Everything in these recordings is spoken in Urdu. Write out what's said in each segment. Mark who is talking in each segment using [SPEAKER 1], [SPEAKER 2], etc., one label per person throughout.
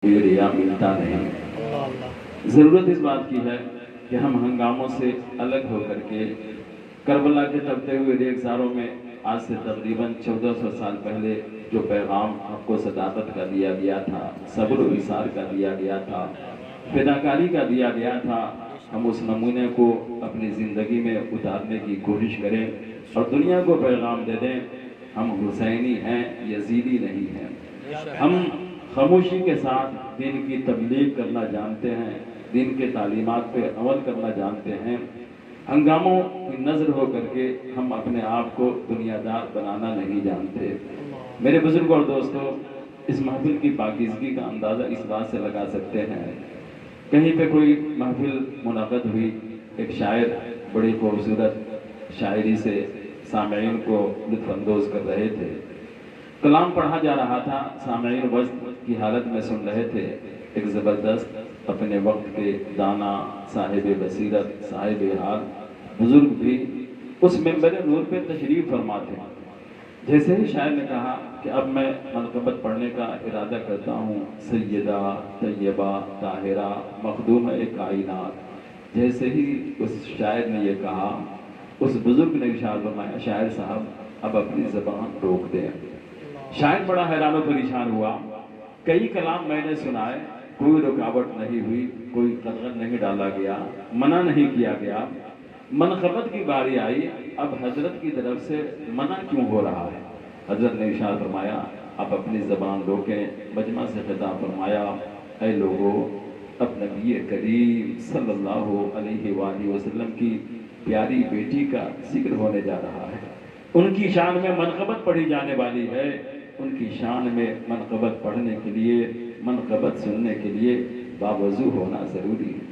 [SPEAKER 1] کوئی ریا ملتا نہیں۔ ضرورت اس بات کی ہے کہ ہم ہنگاموں سے الگ ہو کر کے کربلا کے تپتے ہوئے ریگزاروں میں آج سے تقریباً 1400 سال پہلے جو پیغام آپ کو صداقت کا دیا گیا تھا، صبر و ایثار کا دیا گیا تھا، فداکاری کا دیا گیا تھا، ہم اس نمونے کو اپنی زندگی میں اتارنے کی کوشش کریں اور دنیا کو پیغام دے دیں، ہم حسینی ہیں، یزیدی نہیں ہیں۔ ہم خاموشی کے ساتھ دین کی تبلیغ کرنا جانتے ہیں، دین کے تعلیمات پہ عمل کرنا جانتے ہیں۔ ہنگاموں کی نظر ہو کر کے ہم اپنے آپ کو دنیا دار بنانا نہیں جانتے۔ میرے بزرگ اور دوستو، اس محفل کی پاکیزگی کا اندازہ اس بات سے لگا سکتے ہیں، کہیں پہ کوئی محفل منعقد ہوئی، ایک شاعر بڑی خوبصورت شاعری سے سامعین کو لطف اندوز کر رہے تھے، کلام پڑھا جا رہا تھا، سامعین وجد کی حالت میں سن رہے تھے۔ ایک زبردست اپنے وقت کے دانا، صاحب بصیرت، صاحب حال بزرگ بھی اس منبر نور پہ تشریف فرما تھے۔ جیسے ہی شاعر نے کہا کہ اب میں منقبت پڑھنے کا ارادہ کرتا ہوں، سیدہ طیبہ طاہرہ مخدومہ کائنات، جیسے ہی اس شاعر نے یہ کہا، اس بزرگ نے ارشاد فرمایا، شاعر صاحب اب اپنی زبان روک دیں۔ شاعر بڑا حیران و پریشان ہوا، کئی کلام میں نے سنائے، کوئی رکاوٹ نہیں ہوئی، کوئی قدغن نہیں ڈالا گیا، منع نہیں کیا گیا، منقبت کی باری آئی، اب حضرت کی طرف سے منع کیوں ہو رہا ہے؟ حضرت نے ارشاد فرمایا، آپ اپنی زبان روکیں۔ مجمع سے خطاب فرمایا، اے لوگو، اب نبی کریم صلی اللہ علیہ وآلہ وسلم کی پیاری بیٹی کا ذکر ہونے جا رہا ہے، ان کی شان میں منقبت پڑھی جانے والی ہے، ان کی شان میں منقبت پڑھنے کے لیے، منقبت سننے کے لیے باوضو ہونا ضروری ہے۔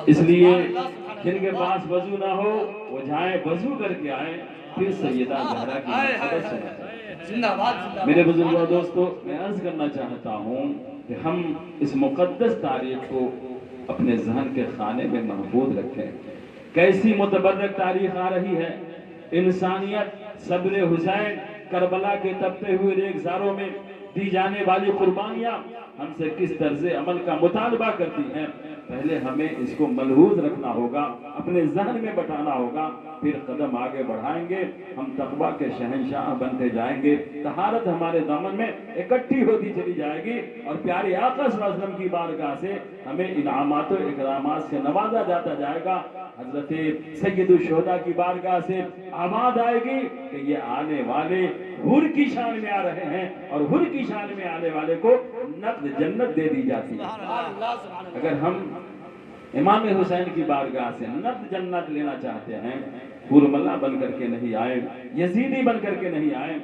[SPEAKER 1] اس لیے جن کے پاس وضو نہ ہو وہ جائیں وضو کر کے آئیں، پھر سیدہ زہرا کی منقبت سنیں۔ میرے بزرگوں دوستو، میں عرض کرنا چاہتا ہوں کہ ہم اس مقدس تاریخ کو اپنے ذہن کے خانے میں محفوظ رکھیں۔ کیسی متبرک تاریخ آ رہی ہے، انسانیت صبر حسین، کربلا کے تپتے ہوئے ریگزاروں میں دی جانے والی قربانیاں ہم سے کس طرز عمل کا مطالبہ کرتی ہیں۔ پہلے ہمیں اس کو ملحوظ رکھنا ہوگا، اپنے ذہن میں بٹھانا ہوگا، پھر قدم آگے بڑھائیں گے، ہم تقویٰ کے شہنشاہ بنتے جائیں گے، طہارت ہمارے دامن میں اکٹھی ہوتی چلی جائے گی، اور پیارے آقا صلی اللہ علیہ وسلم کی بارگاہ سے ہمیں انعامات و اکرامات سے نوازا جاتا جائے گا۔ حضرت سید الشہداء کی بارگاہ سے آواز آئے گی کہ یہ آنے والے حور کی شان میں آ رہے ہیں، اور حور کی شان میں آنے والے کو نقد جنت دے دی جاتی ہے۔ اگر ہم امام حسین کی بارگاہ سے نقد جنت لینا چاہتے ہیں، حور ملا بن کر کے نہیں آئے، یزیدی بن کر کے نہیں آئے،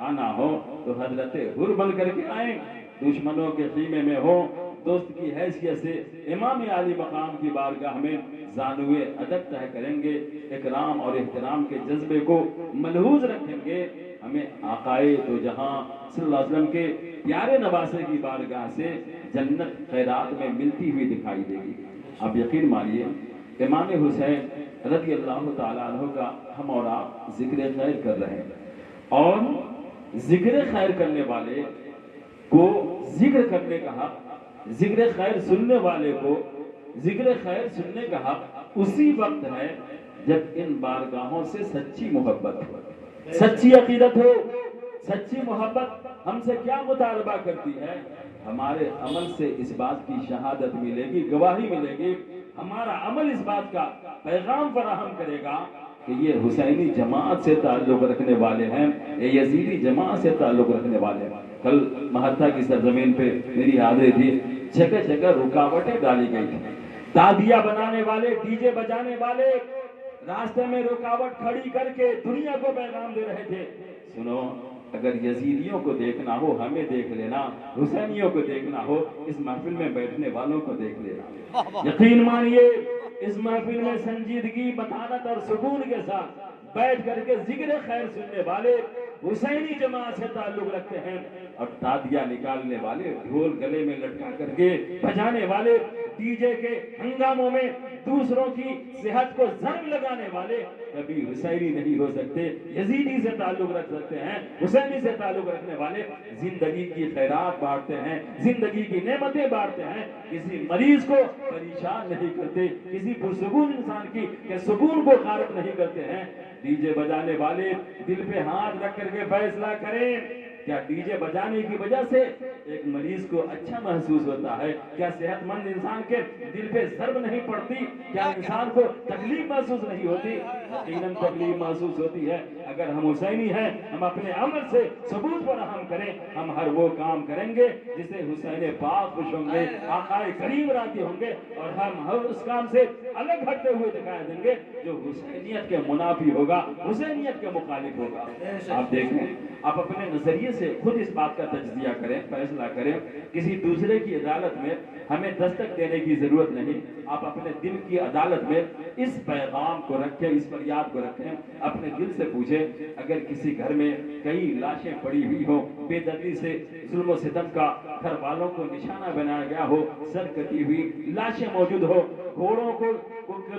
[SPEAKER 1] آنا ہو تو حضرت حور بن کر کے آئیں، دشمنوں کے خیمے میں ہو، دوست کی حیثیت سے امام عالی مقام کی بارگاہ میں زانوئے ادب طے کریں گے، اکرام اور احترام کے جذبے کو ملحوظ رکھیں گے، ہمیں آقائے دو جہاں صلی اللہ علیہ وسلم کے پیارے نواسے کی بارگاہ سے جنت خیرات میں ملتی ہوئی دکھائی دے گی۔ آپ یقین مانیے، امام حسین رضی اللہ تعالیٰ عنہ کا ہم اور آپ ذکر خیر کر رہے ہیں، اور ذکر خیر کرنے والے کو ذکر کرنے کا حق، ذکر خیر سننے والے کو ذکر خیر سننے کا حق اسی وقت ہے جب ان بارگاہوں سے سچی محبت ہو، سچی عقیدت ہو۔ سچی محبت ہم سے کیا مطالبہ کرتی ہے؟ ہمارے عمل سے اس بات کی شہادت ملے گی، گواہی ملے گی، ہمارا عمل اس بات کا پیغام فراہم کرے گا کہ یہ حسینی جماعت سے تعلق رکھنے والے ہیں، یہ یزیدی جماعت سے تعلق رکھنے والے ہیں۔ کل مہتہ کی سرزمین پہ میری حاضری تھی، جگہ جگہ رکاوٹیں ڈالی گئی تھی، تادیہ بنانے والے، ڈی جے بجانے والے راستے میں رکاوٹ کھڑی کر کے دنیا کو پیغام دے رہے تھے، سنو، اگر یزیدیوں کو دیکھنا ہو ہمیں دیکھ لینا، حسینیوں کو دیکھنا ہو اس محفل میں بیٹھنے والوں کو دیکھ لینا۔ یقین مانیے، اس محفل میں سنجیدگی، متانت اور سکون کے ساتھ بیٹھ کر کے ذکر خیر سننے والے حسینی جماعت سے تعلق رکھتے ہیں، اور تادیہ نکالنے والے، ڈھول گلے میں لٹکا کر کے بجانے والے، ڈی جے کے ہنگاموں میں دوسروں کی صحت کو ضرب لگانے والے کبھی حسینی نہیں ہو سکتے. یزیدی سے تعلق رکھ سکتے ہیں, حسینی سے تعلق رکھنے والے زندگی کی خیرات بانٹتے ہیں, زندگی کی نعمتیں بانٹتے ہیں, کسی مریض کو پریشان نہیں کرتے, کسی پرسکون انسان کی کہ سکون کو غارت نہیں کرتے ہیں. ڈی جے بجانے والے دل پہ ہاتھ رکھ کر کے فیصلہ کریں, کیا ڈی جے بجانے کی وجہ سے ایک مریض کو اچھا محسوس ہوتا ہے؟ کیا صحت مند انسان کے دل پہ ضرب نہیں پڑتی؟ کیا انسان کو تکلیف محسوس نہیں ہوتی؟ یقیناً تکلیف محسوس ہوتی ہے. اگر ہم حسینی ہیں, ہم اپنے عمل سے ثبوت فراہم کریں, ہم ہر وہ کام کریں گے جسے حسین پاک خوش ہوں گے, آقا کریم راضی ہوں گے, اور ہم ہر اس کام سے الگ ہٹتے ہوئے دکھائی دیں گے جو حسینیت کے منافی ہوگا, حسینیت کے مخالف ہوگا. آپ دیکھیں, آپ اپنے نظریے سے خود اس بات کا تجزیہ کریں, فیصلہ کریں. کسی دوسرے کی عدالت میں ہمیں دستک دینے کی ضرورت نہیں. آپ اپنے دل کی عدالت میں اس پیغام کو رکھیں, اس فریاد کو رکھیں, اپنے دل سے پوچھیں, اگر کسی گھر میں کئی لاشیں پڑی ہوئی ہوں, بے دردی سے ظلم و ستم کا گھر والوں کو نشانہ بنایا گیا ہو, سر کٹی ہوئی لاشیں موجود ہو, گھوڑوں کو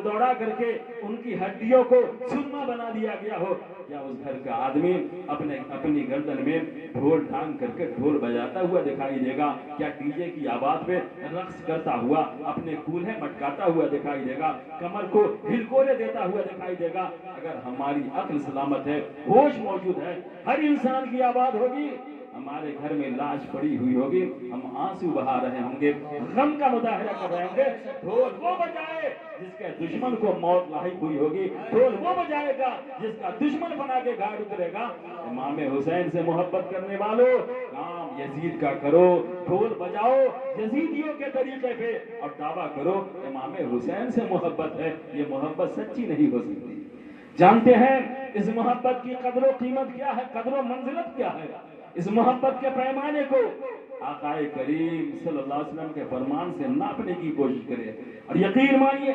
[SPEAKER 1] دوڑا کر کے ان کی ہڈیوں کو سرما بنا دیا گیا ہو, کیا اس گھر کا آدمی اپنی گردن میں ڈھول ٹانگ کر کے ڈھول بجاتا ہوا دکھائی دے گا؟ کیا ڈی جے کی آواز پہ رقص کرتا ہوا, اپنے کولہے مٹکاتا ہوا دکھائی دے گا, کمر کو ہلکورے دیتا ہوا دکھائی دے گا؟ اگر ہماری عقل سلامت ہے, ہوش موجود ہے, ہر انسان کی آباد ہوگی. ہمارے گھر میں لاش پڑی ہوئی ہوگی, ہم آنسو بہا رہے ہوں گے, غم کا مظاہرہ کر رہے ہوں گے. ڈھول وہ بجائے جس کے دشمن کو موت لاحق ہوئی ہوگی, ڈھول وہ بجائے گا جس کا دشمن بنا کے گھاٹ اترے گا. امام حسین سے محبت کرنے والوں, کام یزید کا کرو, ڈھول بجاؤ یزیدیوں کے طریقے پہ اور دعویٰ کرو امام حسین سے محبت ہے. یہ محبت سچی نہیں ہو سکتی. جانتے ہیں اس محبت کی قدر و قیمت کیا ہے, قدر و منزلت کیا ہے؟ اس محبت کے پیمانے کو آقا کریم صلی اللہ علیہ وسلم کے فرمان سے ناپنے کی کوشش کریں. اور یقین مانیے,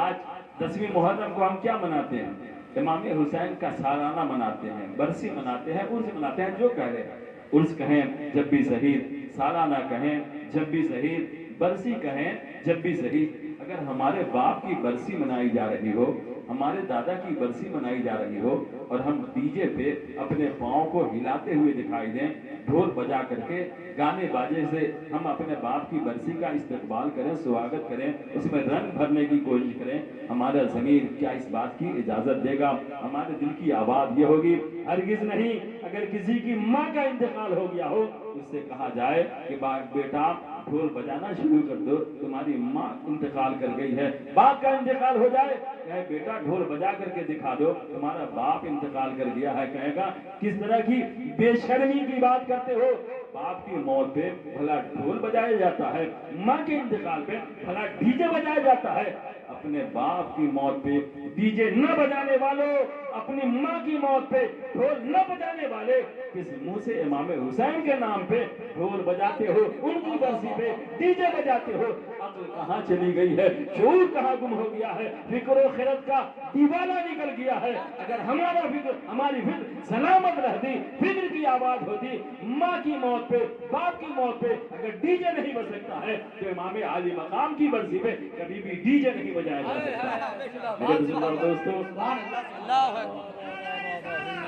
[SPEAKER 1] آج 10ویں محرم کو ہم کیا مناتے ہیں؟ امام حسین کا سالانہ مناتے ہیں, برسی مناتے ہیں, عرس مناتے ہیں. جو کہہ رہے ہیں, عرس کہیں جب بھی شہید, سالانہ کہیں جب بھی شہید, برسی کہیں جب بھی شہید. اگر ہمارے باپ کی برسی منائی جا رہی ہو, ہمارے دادا کی برسی منائی جا رہی ہو, اور ہم ڈی جے پہ اپنے پاؤں کو ہلاتے ہوئے دکھائی دیں, ڈھول بجا کر کے گانے باجے سے ہم اپنے باپ کی برسی کا استقبال کریں, سواگت کریں, اس میں رنگ بھرنے کی کوشش کریں, ہمارا ضمیر کیا اس بات کی اجازت دے گا؟ ہمارے دل کی آواز یہ ہوگی, ہرگز نہیں. اگر کسی کی ماں کا انتقال ہو گیا ہو, اس سے کہا جائے کہ بیٹا ڈھول بجانا شروع کر دو, تمہاری ماں انتقال کر گئی ہے. باپ کا انتقال ہو جائے, کہے بیٹا ڈھول بجا کر کے دکھا دو, تمہارا باپ انتقال کر گیا ہے. کہے گا کس طرح کی بے شرمی کی بات کرتے ہو, باپ کی موت پہ بھلا ڈھول بجایا جاتا ہے, ماں کے انتقال پہ بھلا ڈی جے بجایا جاتا ہے. اپنے باپ کی موت پہ ڈی جے نہ بجانے والوں, اپنی ماں کی موت پہ ڈھول نہ بجانے والے, کس منہ سے امام حسین کے نام پہ ڈھول بجاتے ہو, ان کی برسی پہ ڈی جے بجاتے ہو؟ عقل کہاں چلی گئی ہے, شعور کہاں گم ہو گیا ہے, فکر و خیرت کا دیوانہ نکل گیا ہے. اگر ہماری فکر سلامت رہتی, فکر کی آواز ہوتی, ماں کی موت پہ, باپ کی موت پہ اگر ڈی جے نہیں بج سکتا ہے, تو امام عالی مقام کی برسی پہ کبھی بھی ڈی جے نہیں بجایا جا سکتا. میرے بزرگ دوستوں,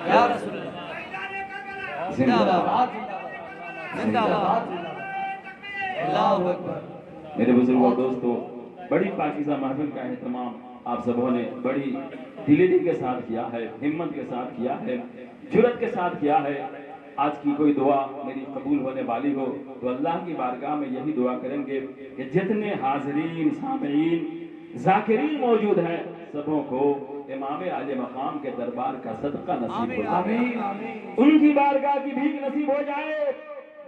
[SPEAKER 2] یا رسول اللہ, زندہ باد, زندہ باد, اللہ اکبر.
[SPEAKER 1] میرے بزرگ اور دوستوں, بڑی پاکیزہ محفل کا اہتمام آپ سبوں نے بڑی دلیری کے ساتھ کیا ہے, ہمت کے ساتھ کیا ہے, جرأت کے ساتھ کیا ہے. آج کی کوئی دعا میری قبول ہونے والی ہو تو اللہ کی بارگاہ میں یہی دعا کریں گے کہ جتنے حاضرین, سامعین, ذاکرین موجود ہیں, سبوں کو امام عالی مقام کے دربار کا صدقہ نصیب ہو جائے, ان کی بارگاہ کی بھیک نصیب ہو جائے.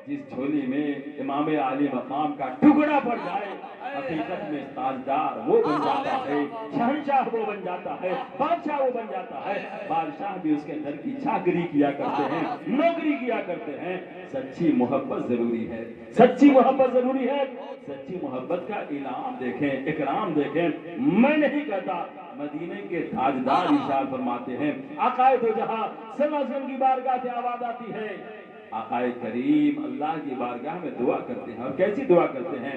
[SPEAKER 1] جس جھولی میں امام عالی مقام کا ٹکڑا پڑ جائے, حقیقت میں تاجدار وہ بن جاتا ہے, شہنشاہ وہ بن جاتا ہے, بادشاہ وہ بن جاتا ہے. بادشاہ بھی اس کے در کی چاکری کیا کرتے ہیں, نوکری کیا کرتے ہیں. سچی محبت ضروری ہے, سچی محبت ضروری ہے. سچی محبت کا انعام دیکھیں, اکرام دیکھیں. میں نہیں کہتا, مدینے کے تاجدار ارشاد فرماتے ہیں, آقا دو جہاں صلی اللہ علیہ وسلم کی بارگاہ سے آواز آتی ہے, آقا کریم اللہ کی بارگاہ میں دعا کرتے ہیں. اور کیسی دعا کرتے ہیں؟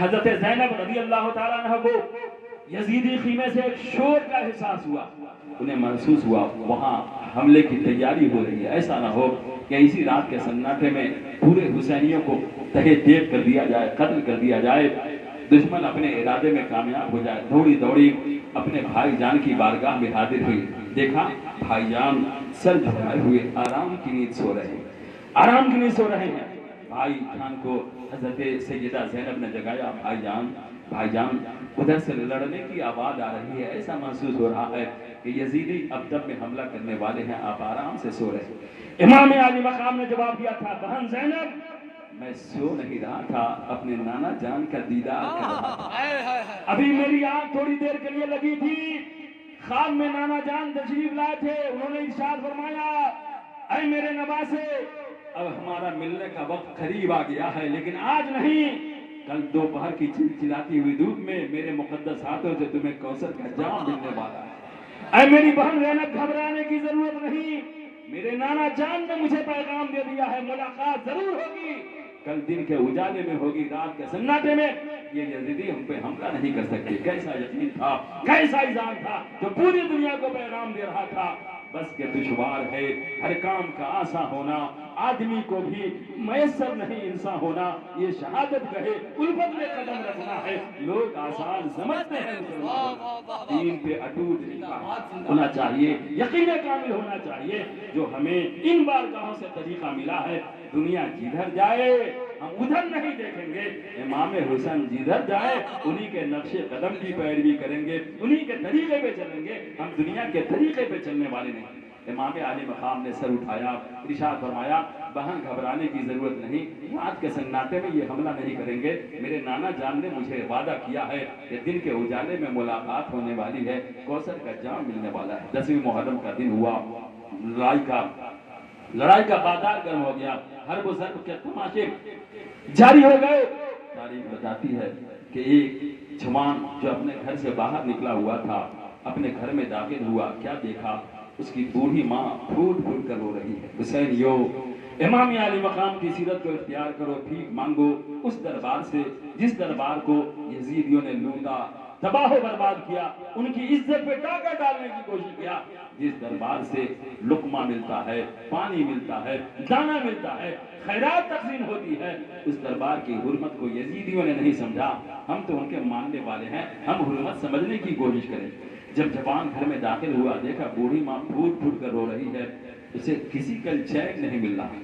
[SPEAKER 1] حضرت زینب رضی اللہ تعالیٰ عنہ کو یزیدی خیمے سے ایک شور کا احساس ہوا، انہیں محسوس ہوا وہاں حملے کی تیاری ہو رہی ہے، ایسا نہ ہو کہ اسی رات کے سناٹے میں پورے حسینیوں کو تہے دیگ کر دیا جائے، قتل کر دیا جائے، دشمن اپنے ارادے میں کامیاب ہو جائے۔ دوڑی دوڑی اپنے بھائی جان کی بارگاہ میں حاضر ہوئی، دیکھا بھائی جان سر جھکائے ہوئے آرام کی نیند سو رہے ہیں، آرام کی نیند سو رہے ہیں۔ بھائی جان کو حضرت سیدہ زینب نے جگایا، بھائی جان ادھر سے لڑنے کی آواز آ رہی ہے، ایسا محسوس ہو رہا ہے کہ یزیدی اب تب میں حملہ کرنے والے ہیں، آپ آرام سے سو رہے ہیں۔ امام علی مقام نے جواب دیا تھا، بہن زینب میں سو نہیں رہا تھا، اپنے نانا جان کا دیدار کر رہا تھا۔ ابھی میری آنکھ تھوڑی دیر کے لیے لگی تھی، خواب میں نانا جان تشریف لائے تھے، انہوں نے ارشاد فرمایا، اے میرے نواسے اب ہمارا ملنے کا وقت قریب آ گیا ہے، لیکن آج نہیں، کل دوپہر کی چلچلاتی ہوئی دھوپ میں میرے مقدس ہاتھوں سے تمہیں کوثر کا جام ملنے والا ہے۔ اے میری بہن زینب گھبرانے کی ضرورت نہیں، میرے نانا جان نے مجھے پیغام دے دیا ہے، ملاقات ضرور ہوگی، کل دن کے اجالے میں ہوگی، رات کے سناٹے میں۔ یہ یزیدی ہم پہ حملہ نہیں کر سکتے۔ کیسا یقین تھا، کیسا ایذان تھا جو پوری دنیا کو پیغام دے رہا تھا، بس کہ دشوار ہے، ہر کام کا آسان ہونا آدمی کو بھی میسر نہیں، انسان ہونا یہ شہادت کہے الفت میں قدم رکھنا ہے۔ لوگ آسان سمجھتے ہیں، دین پہ اٹوٹ ہونا چاہیے، یقین کامل ہونا چاہیے، جو ہمیں ان بارگاہوں سے طریقہ ملا ہے۔ دنیا جدھر جائے ہم ادھر نہیں دیکھیں گے، امام حسین جدھر جائے انہی کے نقش قدم کی پیروی کریں گے، انہی کے طریقے پہ چلیں گے، ہم دنیا کے طریقے پہ چلنے والے نہیں۔ امام علی مقام نے سر اٹھایا، ارشاد فرمایا، بہن گھبرانے کی ضرورت نہیں، رات کے سناٹے میں یہ حملہ نہیں کریں گے، میرے نانا جان نے مجھے وعدہ کیا ہے کہ دن کے اجالے میں ملاقات ہونے والی ہے، کوثر کا جام ملنے والا ہے۔ 10ویں محرم کا دن ہوا، لڑائی کا بازار گرم ہو گیا، حرب و ضرب کے تماشے جاری ہو گئے۔ تاریخ بتاتی ہے کہ ایک جوان جو اپنے گھر سے باہر نکلا ہوا تھا، اپنے گھر میں داخل ہوا، کیا دیکھا، اس کی بوڑھی ماں پھوٹ پھوٹ کر رو رہی ہے۔ حسینیو، امام علی مقام کی سیرت کو اختیار کرو، بھیک مانگو اس دربار سے جس دربار کو یزیدیوں نے لوٹا، تباہ و برباد کیا، ان کی عزت پہ ڈاکہ ڈالنے کی کوشش کیا۔ جس دربار سے لقمہ ملتا ہے، پانی ملتا ہے، دانا ملتا ہے، خیرات تقسیم ہوتی ہے، اس دربار کی حرمت کو یزیدیوں نے نہیں سمجھا۔ ہم تو ان کے ماننے والے ہیں، ہم حرمت سمجھنے کی کوشش کریں۔ جب جوان گھر میں داخل ہوا، دیکھا بوڑھی ماں پھوٹ پھوٹ کر رو رہی ہے، اسے کسی کا چین نہیں مل رہا۔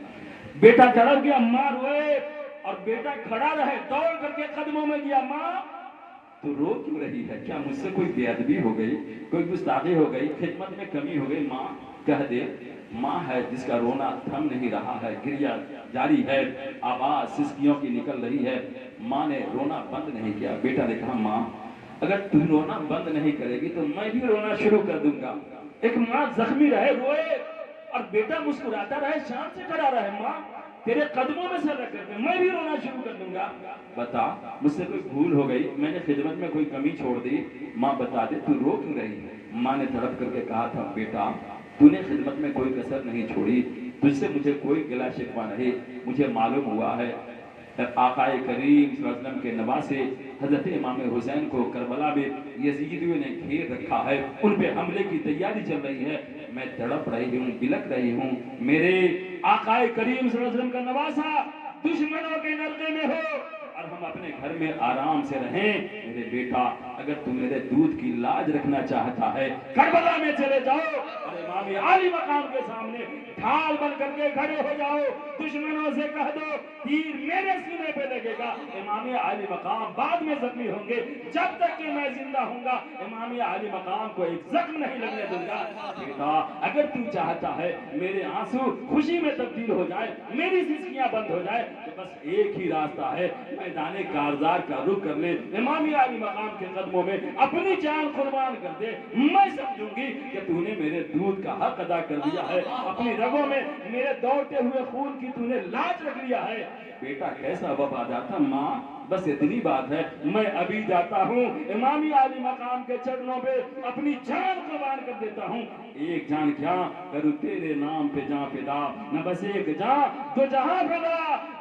[SPEAKER 1] بیٹا تڑپ گیا، ماں روئے، اور بیٹا کھڑا رہے، دوڑ کر کے قدموں میں گیا، ماں تو رو کیوں رہی ہے؟ کیا مجھ سے کوئی بے ادبی ہو گئی، کوئی گستاخی ہو گئی، خدمت میں کمی ہو گئی؟ ماں کہہ دے، ماں ہے جس کا رونا تھم نہیں رہا ہے، گریہ جاری ہے، آواز سسکیوں کی نکل رہی ہے، ماں نے رونا بند نہیں کیا۔ بیٹا نے کہا، ماں اگر تم رونا بند نہیں کرے گی تو میں بھی رونا شروع کر دوں گا۔ ایک ماں زخمی رہے، روئے، اور بیٹا مسکراتا رہے، شان سے کھڑا رہے، ماں تیرے قدموں میں سر رکھ کر میں بھی رونا شروع کر دوں گا۔ بتا مجھ سے کوئی بھول ہو گئی، میں نے خدمت میں کوئی کمی چھوڑ دی، ماں بتا دے تو رو کیوں رہی ہے؟ ماں نے تڑپ کر کے کہا تھا، بیٹا تو نے خدمت میں کوئی کسر نہیں چھوڑی، تجھ سے مجھے کوئی گلا شکوہ نہیں، مجھے معلوم ہوا ہے آقا کریم صلی اللہ علیہ وسلم کے نواسے حضرت امام حسین کو کربلا میں یزیدیوں نے گھیر رکھا ہے، ان پہ حملے کی تیاری چل رہی ہے، میں تڑپ رہی ہوں، بلک رہی ہوں، میرے آقا کریم صلی اللہ علیہ وسلم کا نواسا دشمنوں کے نرغے میں ہو اور ہم اپنے گھر میں آرام سے رہیں۔ میرے بیٹا اگر تم میرے دودھ کی لاج رکھنا چاہتا ہے، کربلا میں چلے جاؤ اور امام عالی مقام کے سامنے ڈھال بن کر کے کھڑے ہو جاؤ، دشمنوں سے کہہ دو تیر میرے سینے پہ لگے گا، امام عالی مقام بعد میں زخمی ہوں گے، جب تک کہ میں زندہ ہوں گا امام عالی مقام کو ایک زخم نہیں لگنے دوں گا۔ بیٹا اگر تو چاہتا ہے میرے آنسو خوشی میں تبدیل ہو جائے، میری سسکیاں بند ہو جائے، تو بس ایک ہی راستہ ہے، میدان کارزار کا رخ کر لے، امام عالی مقام کے قدموں میں اپنی جان قربان کر دے، میں سمجھوں گی کہ تو نے میرے دودھ کا حق ادا کر دیا ہے، اپنی رگوں میں میرے دوڑتے ہوئے خون کی تو نے لاج رکھ لیا ہے۔ بیٹا کیسا وفادار تھا، ماں بس اتنی بات ہے، میں ابھی جاتا ہوں امام عالی مقام کے چرنوں پہ اپنی جان قربان کر دیتا ہوں، ایک جان کیا کروں تیرے نام پہ جان فدا، نہ بس ایک جان دو جہاں فدا،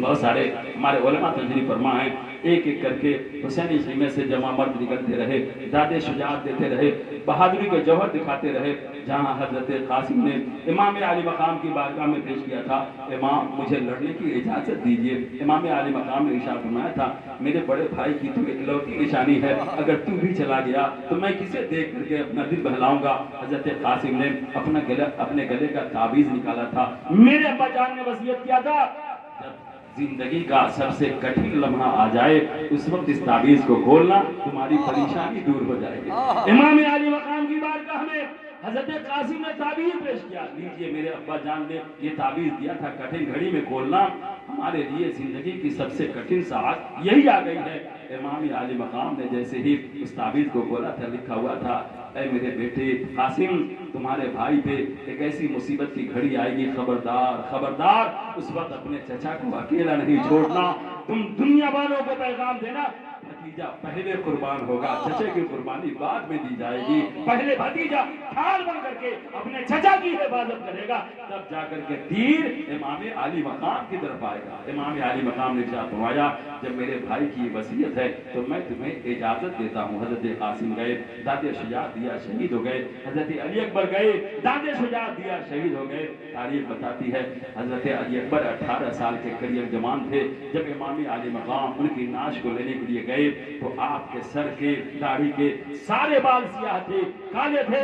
[SPEAKER 1] بہت سارے ہمارے علماء تجریب فرما ہیں، ایک ایک کر کے حسینی خیمے سے جمع مرد نکلتے رہے، داد شجاعت دیتے رہے، بہادری کے جوہر دکھاتے رہے۔ جہاں حضرت قاسم نے امام عالی مقام کی بارگاہ میں پیش کیا تھا، امام مجھے لڑنے کی اجازت دیجیے، امام عالی مقام نے ارشاد فرمایا تھا میرے بڑے بھائی کی تو اکلوتی نشانی ہے، اگر تو بھی چلا گیا تو میں کسے دیکھ کر کے اپنا دل بہلاؤں گا۔ حضرت قاسم نے اپنے گلے کا تعویذ نکالا تھا، میرے ابا جان نے وصیت کیا تھا زندگی کا سب سے کٹھن لمحہ آ جائے اس وقت اس تعویذ کو کھولنا، تمہاری پریشانی دور ہو جائے گی۔ امام عالی مقام کی بارگاہ میں حضرت قاسم نے تعویذ پیش کیا، لیجئے میرے ابا جان نے یہ تعویذ دیا تھا کٹھن گھڑی میں کھولنا، ہمارے لیے زندگی کی سب سے کٹھن ساعت یہی آ گئی ہے۔ امام عالی مقام نے جیسے ہی اس تعویذ کو کھولا تھا، لکھا ہوا تھا اے میرے بیٹے قاسم، تمہارے بھائی پہ ایک ایسی مصیبت کی گھڑی آئے گی، خبردار خبردار اس وقت اپنے چچا کو اکیلا نہیں چھوڑنا، تم دنیا والوں کو پیغام دینا بھتیجا پہلے قربان ہوگا، چچے کی قربانی بعد میں دی جائے گی، پہلے بھتیجا ڈھال بن کر کے اپنے چچا کی حفاظت کرے گا، تب جا کر کے تیر امام عالی مقام کی طرف آئے گا۔ امام عالی مقام نے ارشاد فرمایا جب میرے بھائی کی وصیت ہے تو میں تمہیں اجازت دیتا ہوں۔ حضرت قاسم گئے، داد شجاعت دیا، شہید ہو گئے۔ حضرت علی اکبر گئے، داد شجاعت دیا، شہید ہو گئے۔ تاریخ بتاتی ہے حضرت علی اکبر 18 سال کے قریب جوان تھے جب امام عالی مقام ان کی نعش کو لینے کے لیے گئے تو آپ کے سر کے داڑھی کے سارے بال سیاہ تھے، کالے تھے۔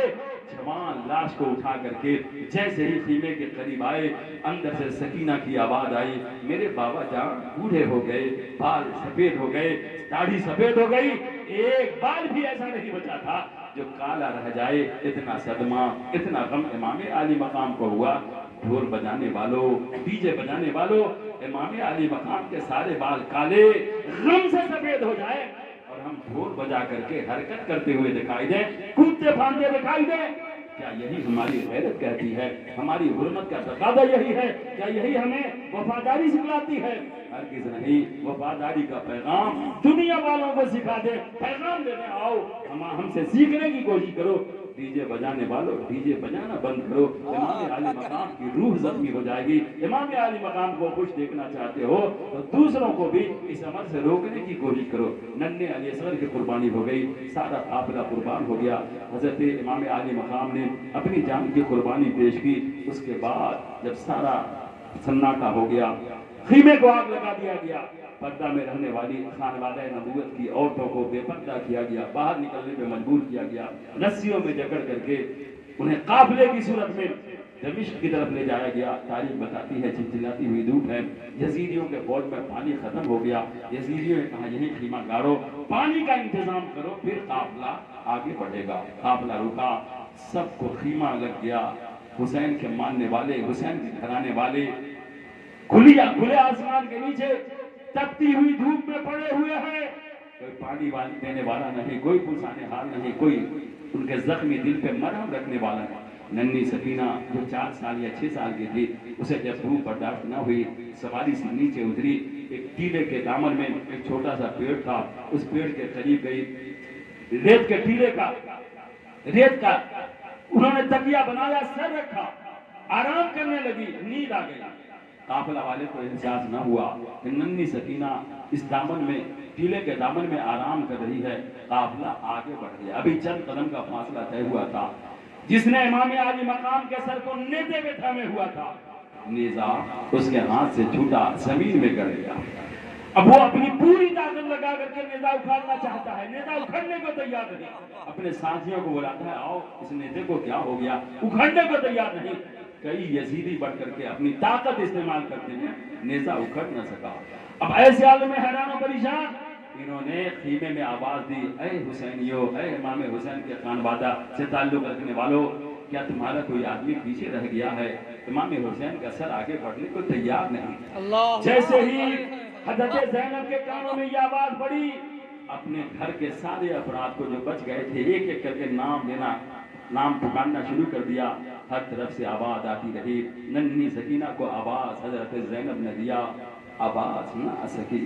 [SPEAKER 1] جوان لاش کو اٹھا کر کے جیسے ہی خیمے کے قریب آئے، اندر سے سکینہ کی آواز آئی میرے بابا جان بوڑھے ہو گئے، بال سفید ہو گئے، داڑھی سفید ہو گئی، ایک بال بھی ایسا نہیں بچا تھا جو کالا رہ جائے۔ اتنا صدمہ، اتنا غم امام عالی مقام کو ہوا۔ ڈھول بجانے والوں، ڈی جے بجانے والوں، امام عالی مقام کے سارے بال کالے غم سے سفید ہو جائے اور ہم ڈھول بجا کر کے حرکت کرتے ہوئے دکھائی دیں، کودتے پھاندتے دکھائی دیں، کیا یہی ہماری غیرت کہتی ہے؟ ہماری حرمت کا تقاضا یہی ہے؟ کیا یہی ہمیں وفاداری سکھلاتی ہے؟ ہرگز نہیں۔ وفاداری کا پیغام دنیا والوں کو سکھا دے، پیغام دینے آؤ، ہم سے سیکھنے کی کوشش کرو۔ ڈی جے بجانے والوں ڈی جے بجانا بند کرو، امام عالی مقام کی روح زخمی ہو جائے گی۔ امام عالی مقام کو خوش دیکھنا چاہتے ہو تو دوسروں کو بھی اس عمل سے روکنے کی کوشش کرو۔ ننھے علی اصغر کی قربانی ہو گئی، سارا قافلہ قربان ہو گیا۔ حضرت امام عالی مقام نے اپنی جان کی قربانی پیش کی۔ اس کے بعد جب سارا سناٹا ہو گیا، خیمے کو آگ لگا دیا گیا، پردہ میں رہنے والی خانوادہ نبوت کی عورتوں کو بے پردہ کیا گیا، باہر نکلنے پہ مجبور کیا گیا، رسیوں میں جکڑ کر کے انہیں قافلے کی صورت میں دمشق کی طرف لے جایا گیا۔ تاریخ بتاتی ہے چلچلاتی ہوئی دھوپ ہے، یزیدیوں کے فوج میں پانی ختم ہو گیا، یزیدیوں نے کہا یہیں خیمہ گاڑو، پانی کا انتظام کرو، پھر قافلہ آگے بڑھے گا۔ قافلہ رکا، سب کو خیمہ لگ گیا۔ حسین کے ماننے والے، حسین کے گھرانے والے کھلے آسمان کے نیچے تپتی ہوئی دھوپ میں پڑے ہوئے ہیں، کوئی پانی دینے والا نہیں، کوئی پرسانے حال نہیں، کوئی ان کے زخمی دل پہ مرہم رکھنے والا نہیں۔ ننھی سکینہ جو 4 سال یا 6 سال کی تھی، اسے جب دھوپ برداشت نہ ہوئی، سواری سے نیچے اتری، ایک ٹیلے کے دامن میں ایک چھوٹا سا پیڑ تھا، اس پیڑ کے قریب گئی، ریت کے ٹیلے کا انہوں نے تکیہ بنایا، سر رکھا، آرام کرنے لگی، نیند آ گئی۔ قافلہ والے کو احساس نہ ہوا کہ ننھی سکینہ اس دامن میں، ٹیلے کے دامن میں آرام کر رہی ہے۔ قافلہ آگے بڑھ گیا، ابھی چند قدم کا فاصلہ طے ہوا تھا۔ جس نے امام عالی مقام کے سر کو نیزے میں تھامے ہوا تھا، نیزہ اس کے ہاتھ سے چھوٹا، زمین میں گر گیا۔ اب وہ اپنی پوری طاقت لگا کر کے نیزہ اکھاڑنا چاہتا ہے، نیزہ اکھاڑنے کو تیار نہیں، اپنے ساتھیوں کو بلاتا ہے آؤ اس نیزے کو کیا ہو گیا، اکھاڑنے کو تیار نہیں۔ کئی یزیدی بڑھ کر کے اپنی طاقت استعمال کرتے ہیں، نیزہ اکھڑ نہ سکا۔ اب ایسے حال میں حیران و پریشان انہوں نے خیمے میں آواز دی اے حسینیو، اے امام حسین کے خانوادہ سے تعلق رکھنے والوں، کیا تمہارا کوئی آدمی پیچھے رہ گیا ہے؟ امام حسین کا سر آگے بڑھنے کو تیار نہیں۔ جیسے ہی حضرت زینب کے کانوں میں یہ آواز پڑی، اپنے گھر کے سارے افراد کو جو بچ گئے تھے ایک ایک کر کے نام پکارنا شروع کر دیا۔ ہر طرف سے آواز آتی رہی، ننھی سکینہ کو آواز حضرت زینب نے دیا، آواز نہ آ سکی۔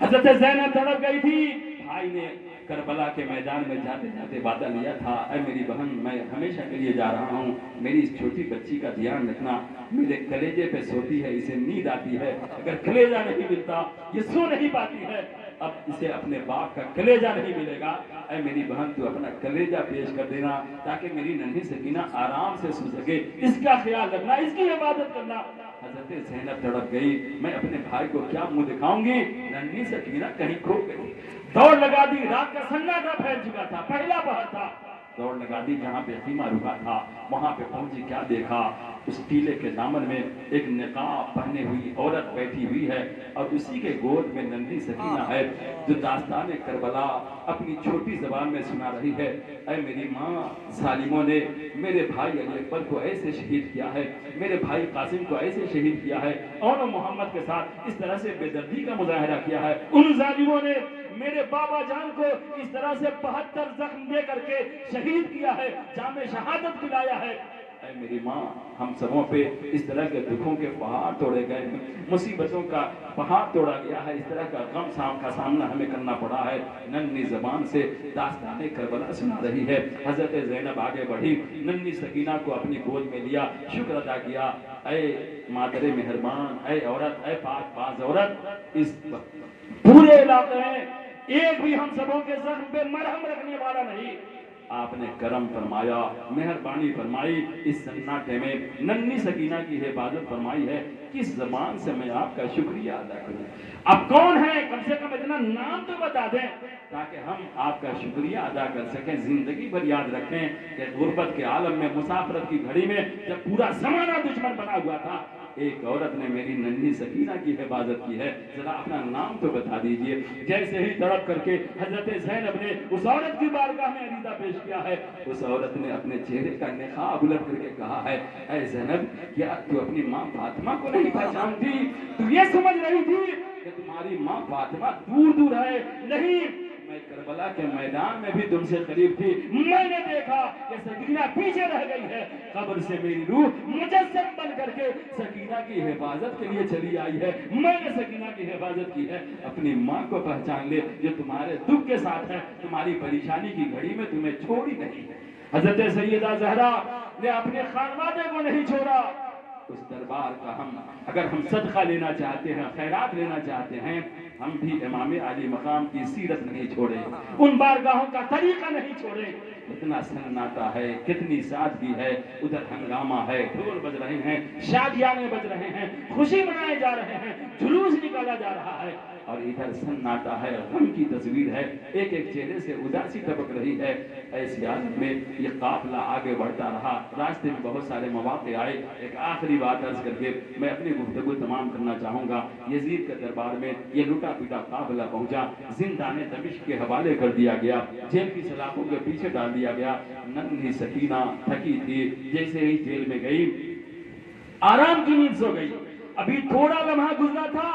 [SPEAKER 1] حضرت زینب تڑپ گئی تھی، بھائی نے کربلا کے میدان میں جاتے جاتے وعدہ لیا تھا، اے میری بہن میں ہمیشہ کے لیے جا رہا ہوں، میری اس چھوٹی بچی کا دھیان رکھنا، میرے کلیجے پہ سوتی ہے، اسے نیند آتی ہے، اگر کلیجہ نہیں ملتا یہ سو نہیں پاتی ہے، اب اسے اپنے باپ کا کلیجہ نہیں ملے گا، اے میری بہن تو اپنا کلیجہ پیش کر دینا تاکہ میری ننھی سکینہ آرام سے سو سکے، اس کا خیال رکھنا، اس کی حفاظت کرنا۔ حضرت زینب تڑپ گئی، میں اپنے بھائی کو کیا منہ دکھاؤں گی، ننھی سکینہ کہیں کھو گئی، دوڑ لگا دی، رات کا سناٹا پھیل چکا تھا، پہلا پہر تھا، دوڑ لگا دی جہاں پہ خیمہ رکا تھا، وہاں پہ پہنچی، کیا دیکھا، اس ٹیلے کے دامن میں ایک نقاب پہنے ہوئی عورت بیٹھی ہوئی ہے اور اسی کے گود میں ننھی سکینہ ہے جو داستان کربلا اپنی چھوٹی زبان میں سنا رہی ہے، اے میری ماں، ظالموں نے میرے بھائی علی اکبر کو ایسے شہید کیا ہے، میرے بھائی قاسم کو ایسے شہید کیا ہے، اور محمد کے ساتھ اس طرح سے بے دردی کا مظاہرہ کیا ہے، ان ظالموں نے میرے بابا جان کو اس طرح سے 72 زخم دے کر کے شہید کیا ہے، جام شہادت پلایا ہے، اے میری ماں، ہم سبوں پہ اس طرح کے دکھوں کے پہاڑ توڑے گئے ہیں، مصیبتوں کا پہاڑ توڑا گیا ہے، اس طرح کا غم کا سامنا ہمیں کرنا پڑا ہے، ننھی زبان سے داستان کربلا سنا رہی ہے۔ حضرت زینب آگے بڑھی، ننھی سکینہ کو اپنی گود میں لیا، شکر ادا کیا، اے مادر مہربان، اے عورت، اے پاک باز عورت، اس پورے علاقے میں ایک بھی ہم سبوں کے زخم پہ مرہم رکھنے والا نہیں، آپ نے کرم فرمایا، مہربانی فرمائی، اس سناٹے میں ننھی سکینہ کی حفاظت فرمائی ہے، کس زبان سے میں آپ کا شکریہ ادا کروں، اب کون ہے، کم سے کم اتنا نام تو بتا دیں تاکہ ہم آپ کا شکریہ ادا کر سکیں، زندگی بھر یاد رکھیں کہ غربت کے عالم میں، مسافرت کی گھڑی میں جب پورا زمانہ دشمن بنا ہوا تھا، ایک عورت نے میری ننھی سکینہ کی حفاظت کی ہے، ذرا اپنا نام تو بتا دیجئے۔ جیسے ہی تڑپ کر کے حضرت زینب نے اس عورت کی بارگاہ میں عریضہ پیش کیا ہے، اس عورت نے اپنے چہرے کا نقاب الٹ کر کے کہا ہے، اے زینب، کیا تو اپنی ماں فاطمہ کو نہیں پہچانتی؟ تو یہ سمجھ رہی تھی کہ تمہاری ماں فاطمہ دور دور ہے؟ نہیں، میں کربلا کے میدان میں بھی تم سے قریب تھی، میں نے دیکھا کہ سکینہ پیچھے رہ گئی ہے، قبر سے میری روح مجسم بن کر کے سکینہ کی حفاظت کے لیے چلی آئی ہے، میں نے سکینہ کی حفاظت کی ہے، اپنی ماں کو پہچان لے جو تمہارے دکھ کے ساتھ ہے، تمہاری پریشانی کی گھڑی میں تمہیں چھوڑی نہیں ہے۔ حضرت سیدہ زہرا نے اپنے خانوادے کو نہیں چھوڑا، اس دربار کا اگر ہم صدقہ لینا چاہتے ہیں، خیرات لینا چاہتے ہیں، ہم بھی امام علی مقام کی سیرت نہیں چھوڑے، ان بارگاہوں کا طریقہ نہیں چھوڑے، کتنا سناٹا ہے، کتنی سادگی ہے، ادھر ہنگامہ ہے، ڈھول بج رہے ہیں، شادیانے بج رہے ہیں، خوشی منائے جا رہے ہیں، جلوس نکالا جا رہا ہے، اور ادھر سناٹا ہے، غم کی تصویر ہے، ایک ایک چہرے سے اداسی ٹپک رہی ہے۔ ایسی حالت میں یہ قافلہ آگے بڑھتا رہا، راستے میں بہت سارے مواقع آئے، ایک آخری بات عرض کر کے میں اپنی گفتگو تمام کرنا چاہوں گا، یزید کے دربار میں یہ لٹا پٹا قافلہ پہنچا، زندان دمشق کے حوالے کر دیا گیا، جیل کی سلاخوں کے پیچھے ڈال دیا گیا، ننھی سکینہ تھکی تھی، جیسے ہی جیل میں گئی آرام کی نیند سو گئی، ابھی تھوڑا لمحہ گزرا تھا،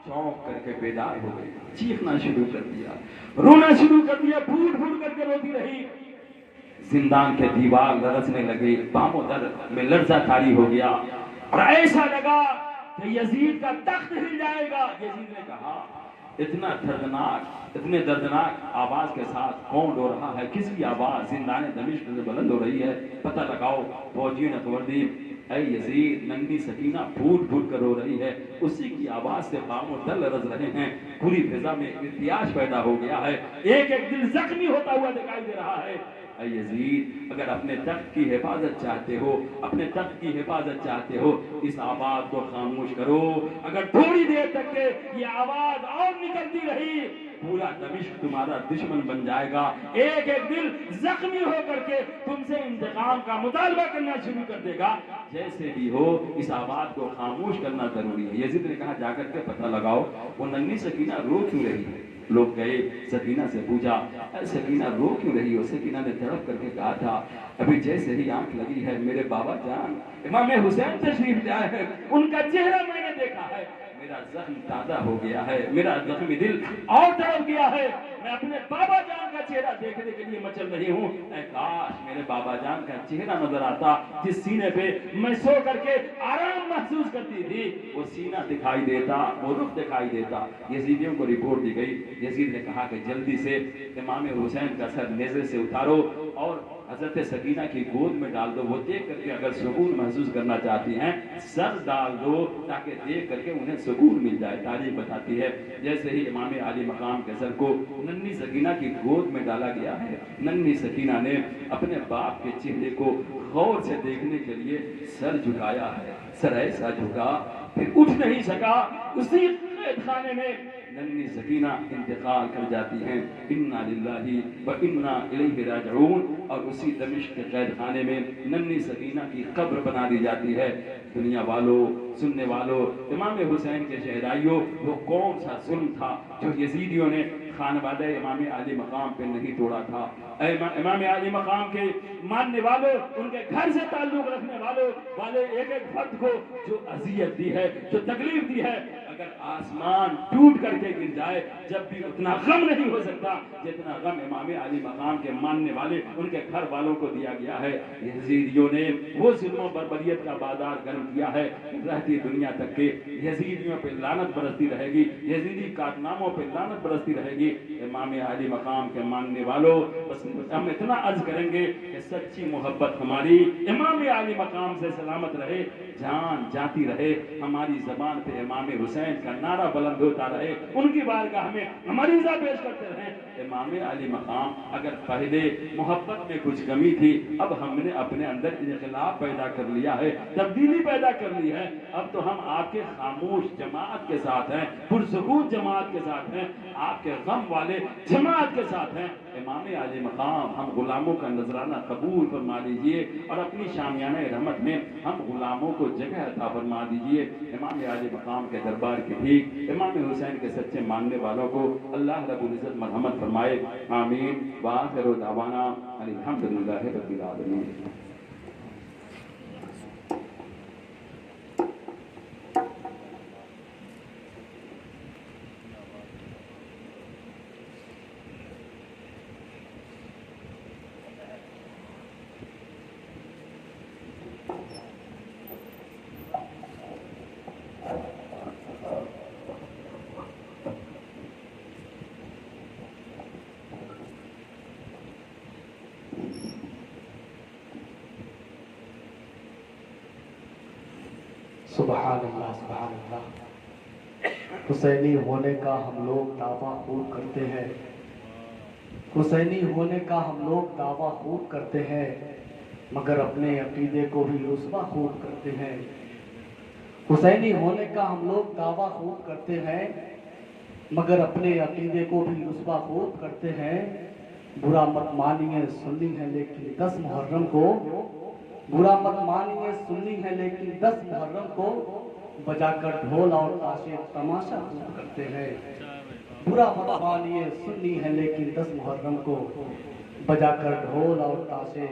[SPEAKER 1] چونک کر کے بیدار ہو گئی، چیخنا شروع کر دیا، رونا شروع کر دیا، پھوٹ پھوٹ کر کے روتی رہی، زندان کے دیوار لرزنے لگے، پاؤں و در میں لرزہ طاری ہو گیا، اور ایسا لگا کہ یزید کا تخت ہل جائے گا۔ یزید نے کہا، اتنے دردناک آواز کے ساتھ کون رو رہا ہے، کس کی آواز زندان دمشق سے بلند ہو رہی ہے، پتہ لگاؤ۔ فوجیوں نے خبر دی، اے یزید، ننھی سکینہ پھوٹ پھوٹ کر رو رہی ہے، اسی کی آواز سے پاؤں و در لرز رہے ہیں، پوری فضا میں ارتعاش پیدا ہو گیا ہے، ایک ایک دل زخمی ہوتا ہوا دکھائی دے رہا ہے۔ اے یزید، اگر اپنے تخت کی حفاظت چاہتے ہو، اپنے تخت کی حفاظت چاہتے ہو، اس آواز کو خاموش کرو، اگر تھوڑی دیر تک کے یہ آواز اور نکلتی رہی، پورا دمشق تمہارا دشمن بن جائے گا، ایک ایک دل زخمی ہو کر کے تم سے انتقام کا مطالبہ کرنا شروع کر دے گا، جیسے بھی ہو اس آواز کو خاموش کرنا ضروری ہے۔ یزید نے کہا، جا کر کے پتہ لگاؤ وہ ننھی سکینہ رو کیوں رہی ہے۔ لوگ گئے، سکینہ سے پوچھا، اے سکینہ رو کیوں رہی ہو؟ سکینہ نے تڑپ کر کے کہا تھا، ابھی جیسے ہی آنکھ لگی ہے، میرے بابا جان امام حسین تشریف لائے ہیں، ان کا چہرہ میں نے دیکھا ہے، میرا زخم تازہ ہو گیا ہے، میرا زخمی دل اور تڑپ گیا ہے، میں اپنے بابا جان کا چہرہ دیکھنے کے لیے مچل رہی ہوں۔ اے کاش میرے بابا جان کا چہرہ نظر آتا، جس سینے پہ میں سو کر کے آرام محسوس کرتی تھی، وہ سینہ دکھائی دیتا، وہ رخ دکھائی دیتا۔ یزیدیوں کو رپورٹ دی گئی، یزید نے کہا کہ جلدی سے امام حسین کا سر نیزے سے اتارو اور حضرت سکینہ کی گود میں ڈال دو، وہ دیکھ کر کے اگر سکون محسوس کرنا چاہتی ہیں سر ڈال دو تاکہ دیکھ کر کے انہیں سکون مل جائے۔ تاریخ بتاتی ہے جیسے ہی امام عالی مقام کے سر کو ننھی سکینہ کی گود میں ڈالا گیا ہے، ننھی سکینہ نے اپنے باپ کے چہرے کو غور سے دیکھنے کے لیے سر جھکایا ہے، سر ایسا جھکا پھر اٹھ نہیں سکا۔ اسی قید خانے میں ننھی سکینہ انتقال کر جاتی ہیں، انا للہ و انا الیہ راجعون، اور اسی دمشق کے قید خانے میں ننھی سکینہ کی قبر بنا دی جاتی ہے۔ دنیا والوں، سننے والوں، امام حسین کے شہدائیوں، وہ کون سا ظلم تھا جو یزیدیوں نے خانوادہ امام عالی مقام پہ نہیں توڑا تھا؟ اے امام عالی مقام کے ماننے والوں، ان کے گھر سے تعلق رکھنے والے ایک ایک فرد کو جو اذیت دی ہے، جو تکلیف دی ہے، اگر آسمان ٹوٹ کر کے گر جائے جب بھی اتنا غم نہیں ہو سکتا جتنا غم امام عالی مقام کے ماننے والے ان کے گھر والوں کو دیا گیا ہے۔ یزیدیوں نے وہ ظلم و بربریت کا بازار گرم کیا ہے، رہتی دنیا تک کے یزیدیوں پہ لعنت برستی رہے گی، یزیدی کارناموں پہ لعنت برستی رہے گی۔ امام عالی مقام کے ماننے والوں، بس ہم اتنا عرض کریں گے کہ سچی محبت ہماری امام عالی مقام سے سلامت رہے، جان جاتی رہے، ہماری زبان پہ امام حسین کا نعرہ بلند ہوتا رہے، ان کی بارگاہ میں مریضہ پیش کرتے رہے۔ امام علی مقام اگر پہلے محبت میں کچھ کمی تھی، اب ہم نے اپنے اندر انقلاب پیدا کر لیا ہے، تبدیلی پیدا کر لی ہے۔ اب تو ہم آپ کے خاموش جماعت کے ساتھ ہیں، پرسکون جماعت کے ساتھ ہیں، آپ کے غم والے جماعت کے ساتھ ہیں۔ امام علی مقام ہم غلاموں کا نذرانہ قبول فرما لیجئے اور اپنی شامیانہ رحمت میں ہم غلاموں کو جگہ عطا فرما دیجئے۔ امام علی مقام کے دربار کی ٹھیک امام حسین کے سچے ماننے والوں کو اللہ رب العزت مرحمت فرمائے، آمین۔ وآخر دعوانا الحمدللہ رب العالمین۔
[SPEAKER 3] سبحان اللہ، سبحان اللہ۔ حسینی ہونے کا ہم لوگ دعویٰ خوب کرتے ہیں، حسینی ہونے کا ہم لوگ دعویٰ خوب کرتے ہیں، مگر اپنے عقیدے کو بھی رسوا خوب کرتے ہیں۔ حسینی ہونے کا ہم لوگ دعویٰ خوب کرتے ہیں، مگر اپنے عقیدے کو بھی رسوا خوب کرتے ہیں۔ برا مت مانیے سنی ہے لیکن 10 محرم کو، برا مت مانیے سنی ہے لیکن 10 محرم کو بجا کر ڈھول اور تاشے تماشا خوب کرتے ہیں۔ برا مت مانیے سنی ہے لیکن 10 محرم کو بجا کر ڈھول اور تاشے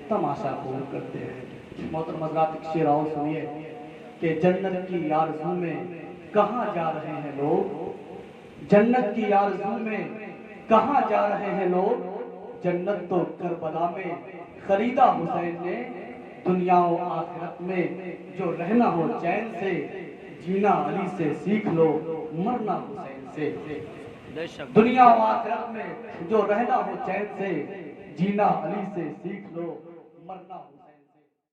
[SPEAKER 3] تماشا خوب کرتے ہیں۔ محترم حضرات ایک شعر اور سنیے کہ جنت کی آرزو میں کہاں جا رہے ہیں لوگ، جنت کی آرزو میں کہاں جا رہے ہیں لوگ، جنت تو کربلا میں خریدا حسین نے، دنیا و آخرت میں جو رہنا ہو چین سے، جینا علی سے سیکھ لو مرنا حسین سے۔ دنیا و آخرت میں جو رہنا ہو چین سے، جینا علی سے سیکھ لو مرنا حسین سے۔